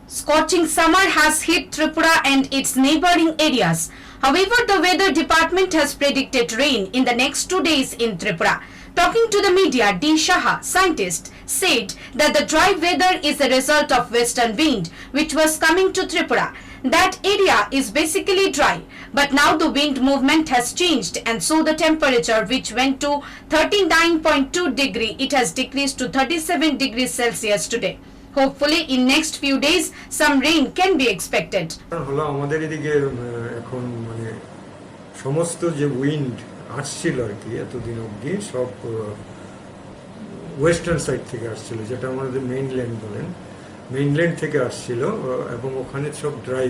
Scorching summer has hit Tripura and its neighboring areas. However, the Weather Department has predicted rain in the next 2 days in Tripura. Talking to the media, D. Shaha, scientist, said that the dry weather is a result of western wind which was coming to Tripura. That area is basically dry, but now the wind movement has changed and so the temperature, which went to 39.2 degree, it has decreased to 37 degrees Celsius today. Hopefully in next few days some rain can be expected. হলো আমাদের এদিকে এখন মানে সমস্ত যে wind আসছিল আর কি এতদিন অবধি সব ওয়েস্টার্ন সাইড থেকে আসছিল, যেটা আমাদের মেইনল্যান্ড বলেন, মেইনল্যান্ড থেকে আসছিল এবং ওখানে সব ড্রাই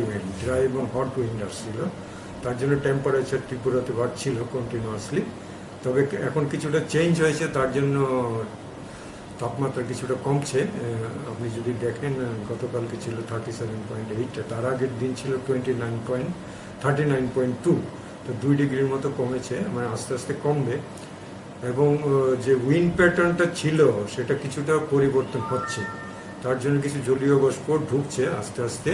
এবং হট উইন্ড আসছিল। তার জন্য টেম্পারেচার ত্রিপুরাতে বাড়ছিল কন্টিনিউয়াসলি। তবে এখন কিছুটা চেঞ্জ হয়েছে, তার জন্য তাপমাত্রা কিছুটা কমছে। আপনি যদি দেখেন গতকালকে ছিল 37.8, তার আগের দিন ছিল 39.2, তো 2 ডিগ্রির মতো কমেছে, মানে আস্তে আস্তে কমবে। এবং যে উইন্ড প্যাটার্নটা ছিল সেটা কিছুটা পরিবর্তন হচ্ছে, তার জন্য কিছু জলীয় বাষ্প ঢুকছে আস্তে আস্তে।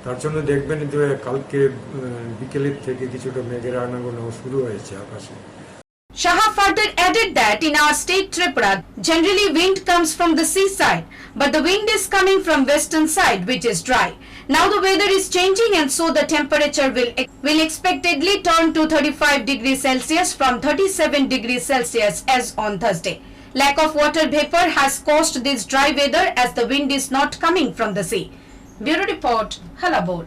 তার জন্য দেখবেন যে কালকে বিকেলের থেকে কিছুটা মেঘের আনাগোনা শুরু হয়েছে আকাশে। Shaha further added that in our state Tripura, generally wind comes from the seaside, but the wind is coming from western side which is dry. Now the weather is changing and so the temperature will expectedly turn to 35 degrees Celsius from 37 degrees Celsius as on Thursday. Lack of water vapor has caused this dry weather as the wind is not coming from the sea. Bureau Report, Hallabol.